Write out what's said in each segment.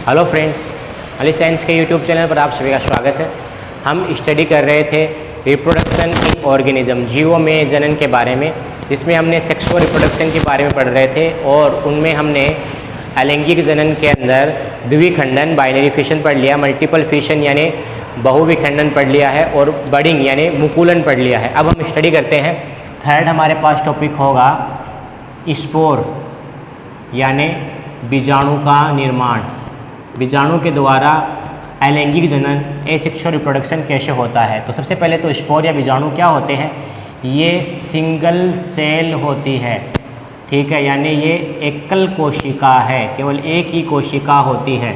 Hello friends, Ali science के YouTube channel पर आप सभी का स्वागत है। हम स्टडी कर रहे थे रिप्रोडक्शन इन ऑर्गेनिज्म, जीवों में जनन के बारे में, जिसमें हमने सेक्सुअल रिप्रोडक्शन के बारे में पढ़ रहे थे और उनमें हमने अलैंगिक जनन के अंदर द्विखंडन बाइनरी फिशन पढ़ लिया, मल्टीपल फिशन यानी बहुविखंडन पढ़ लिया है और बडिंग यानी मुकुलन पढ़ लिया है। अब हम स्टडी करते हैं थर्ड हमारे पास टॉपिक होगा स्पोर यानी बीजाणु का निर्माण। बीजाणु के द्वारा अलैंगिक जनन एसेक्सुअल रिप्रोडक्शन कैसे होता है। तो सबसे पहले तो स्पोर या बीजाणु क्या होते हैं, ये सिंगल सेल होती है, ठीक है, यानी ये एकल कोशिका है, केवल एक ही कोशिका होती है,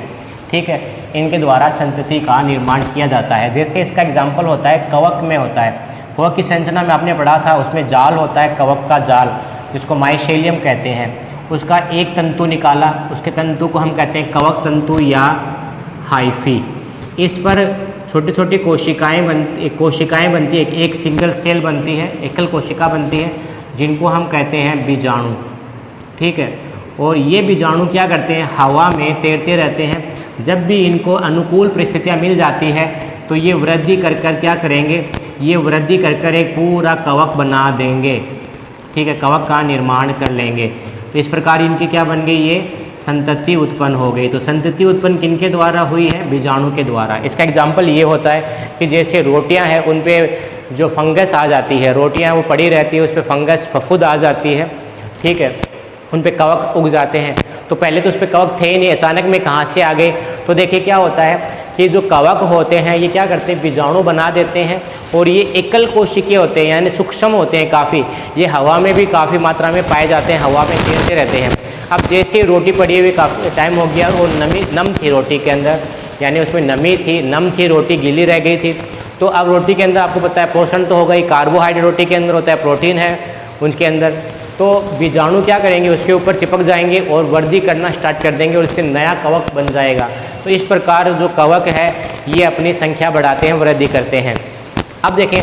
ठीक है। इनके द्वारा संतति का निर्माण किया जाता है। जैसे इसका एग्जाम्पल होता है कवक में होता है। कवक की संरचना में आपने पढ़ा था, उसमें जाल होता है, कवक का जाल जिसको माइसेलियम कहते हैं। उसका एक तंतु निकाला, उसके तंतु को हम कहते हैं कवक तंतु या हाइफी। इस पर छोटी छोटी कोशिकाएं बनती है, एक सिंगल सेल बनती है, एकल कोशिका बनती है, जिनको हम कहते हैं बीजाणु, ठीक है। और ये बीजाणु क्या करते हैं, हवा में तैरते रहते हैं। जब भी इनको अनुकूल परिस्थितियाँ मिल जाती है तो ये वृद्धि कर क्या करेंगे, ये वृद्धि कर एक पूरा कवक बना देंगे, ठीक है, कवक का निर्माण कर लेंगे। तो इस प्रकार इनकी क्या बन गई, ये संतति उत्पन्न हो गई। तो संतति उत्पन्न किनके द्वारा हुई है, बीजाणु के द्वारा। इसका एग्जाम्पल ये होता है कि जैसे रोटियां हैं, उन पे जो फंगस आ जाती है, रोटियां वो पड़ी रहती है, उस पर फंगस फफूंद आ जाती है, ठीक है, उन पे कवक उग जाते हैं। तो पहले तो उस पर कवक थे ही नहीं, अचानक में कहाँ से आ गए। तो देखिए क्या होता है कि जो कवक होते हैं ये क्या करते हैं, बीजाणु बना देते हैं और ये एकल कोशिकीय होते हैं, यानी सूक्ष्म होते हैं काफ़ी। ये हवा में भी काफ़ी मात्रा में पाए जाते हैं, हवा में तैरते रहते हैं। अब जैसे रोटी पड़ी हुई काफ़ी टाइम हो गया और नम थी रोटी के अंदर, यानी उसमें नमी थी, नम थी, रोटी गीली रह गई थी। तो अब रोटी के अंदर आपको पता है पोषण तो होगा ही, कार्बोहाइड्रेट रोटी के अंदर होता है, प्रोटीन है उनके अंदर। तो बीजाणु क्या करेंगे, उसके ऊपर चिपक जाएंगे और वृद्धि करना स्टार्ट कर देंगे और इससे नया कवक बन जाएगा। तो इस प्रकार जो कवक है ये अपनी संख्या बढ़ाते हैं, वृद्धि करते हैं। अब देखें,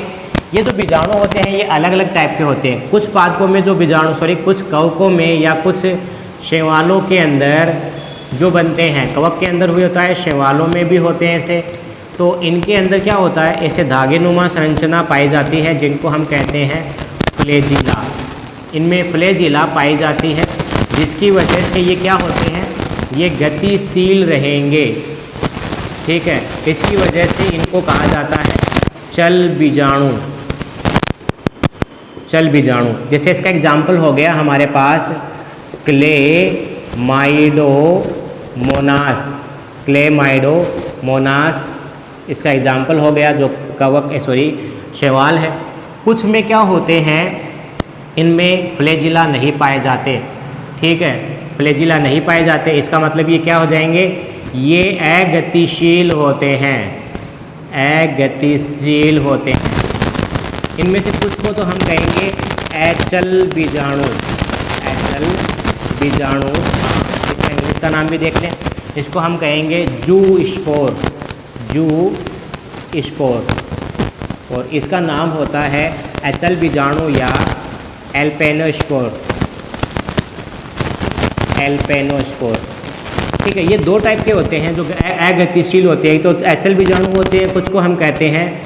ये जो बीजाणु होते हैं ये अलग अलग टाइप के होते हैं। कुछ पादपों में जो बीजाणु कुछ कवकों में या कुछ शैवालों के अंदर जो बनते हैं, कवक के अंदर हुए होता है, शैवालों में भी होते हैं ऐसे। तो इनके अंदर क्या होता है, ऐसे धागेनुमा संरचना पाई जाती है, जिनको हम कहते हैं फ्लैजिला। इनमें फ्लैजिला पाई जाती है, जिसकी वजह से ये क्या होते हैं, ये गतिशील रहेंगे, ठीक है। इसकी वजह से इनको कहा जाता है चल बीजाणु। चल बीजाणु, जैसे इसका एग्जाम्पल हो गया हमारे पास क्लेमाइडोमोनास, इसका एग्जाम्पल हो गया, जो शैवाल है। कुछ में क्या होते हैं, इनमें फ्लैजिला नहीं पाए जाते, ठीक है, फ्लैजिला नहीं पाए जाते। इसका मतलब ये क्या हो जाएंगे, ये अगतिशील होते हैं, अगतिशील होते हैं। इनमें से कुछ को तो हम कहेंगे अचल बीजाणु, अचल बीजाणु। इसका इंग्लिश का नाम भी देख लें, इसको हम कहेंगे जू स्पोर, और इसका नाम होता है अचल बीजाणु या एल्पेनोस्पोर, ठीक है। ये दो टाइप के होते हैं जो अगतिशील होते हैं। तो अचल बीजाणु होते हैं, कुछ को हम कहते हैं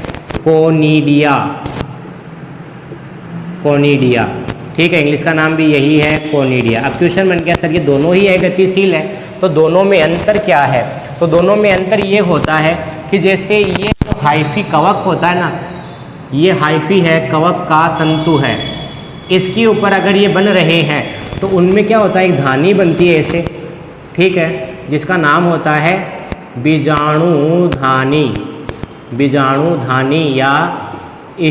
कोनिडिया, ठीक है, इंग्लिश का नाम भी यही है, कोनिडिया। अब क्वेश्चन बन गया, सर ये दोनों ही अगतिशील है, तो दोनों में अंतर क्या है। तो दोनों में अंतर ये होता है कि जैसे ये तो हाइफी कवक होता है ना, ये हाइफी है, कवक का तंतु है, इसके ऊपर अगर ये बन रहे हैं तो उनमें क्या होता है, एक धानी बनती है ऐसे, ठीक है, जिसका नाम होता है बीजाणु धानी या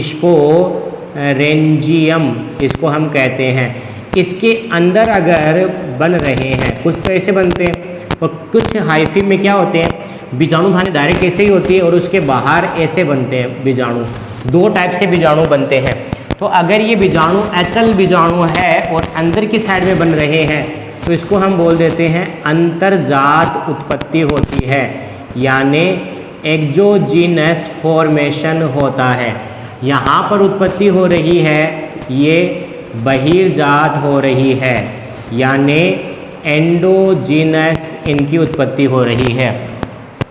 स्पोरेंजियम, इसको हम कहते हैं। इसके अंदर अगर बन रहे हैं, कुछ तो ऐसे बनते हैं और कुछ हाइफी में क्या होते हैं, बीजाणु धानी डायरेक्ट ऐसे ही होती है और उसके बाहर ऐसे बनते हैं बीजाणु। दो टाइप से बीजाणु बनते हैं। तो अगर ये बीजाणु अचल बीजाणु है और अंदर की साइड में बन रहे हैं तो इसको हम बोल देते हैं अंतर्जात उत्पत्ति होती है, यानी एक्सोजीनस फॉर्मेशन होता है। यहाँ पर उत्पत्ति हो रही है, ये बहिर्जात हो रही है, यानी एंडोजीनस इनकी उत्पत्ति हो रही है।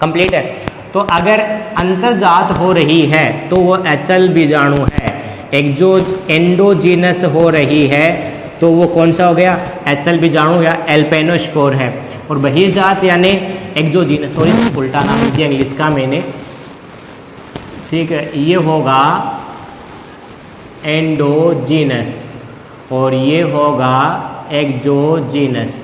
कंप्लीट है। तो अगर अंतर्जात हो रही है तो वो एचएल बीजाणु है। एक जो एंडोजीनस हो रही है तो वो कौन सा हो गया, एचएल बीजाणु या एल्पेनोस्पोर है। और बहिर्जात यानी एक्सोजीनस, और इसका उल्टा नाम दिया इंग्लिश का मैंने, ठीक है, ये होगा एंडोजीनस और ये होगा एक्सोजीनस।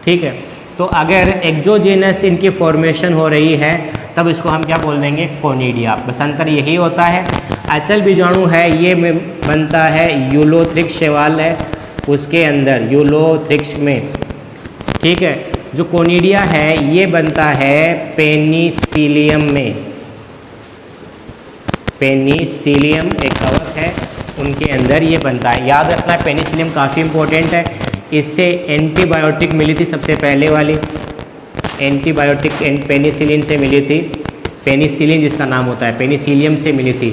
ठीक है, तो अगर एक्सोजीनस इनकी फॉर्मेशन हो रही है तब इसको हम क्या बोल देंगे, कोनिडिया। बस अंतर यही होता है। एचएल बीजाणु है ये बनता है यूलोथ्रिक्स शैवाल है उसके अंदर, यूलोथ्रिक्स में। ठीक है, जो कोनिडिया है ये बनता है पेनिसिलियम में। पेनिसिलियम एक कवक है उनके अंदर ये बनता है। याद रखना पेनिसिलियम काफ़ी इंपॉर्टेंट है। इससे एंटीबायोटिक मिली थी सबसे पहले वाली, एंटीबायोटिक पेनिसिलिन से मिली थी। पेनिसिलिन जिसका नाम होता है पेनिसिलियम से मिली थी।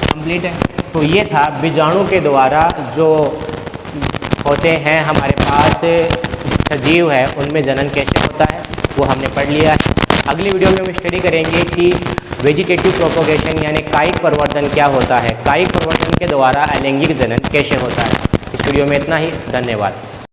कंप्लीट है। तो ये था बीजाणु के द्वारा जो होते हैं हमारे पास सजीव है उनमें जनन कैसे होता है वो हमने पढ़ लिया है। अगली वीडियो में हम स्टडी करेंगे कि वेजिटेटिव प्रोपोगेशन यानी कायिक परिवर्तन क्या होता है, कायिक परिवर्तन के द्वारा अलैंगिक जनन कैसे होता है। इस वीडियो में इतना ही, धन्यवाद।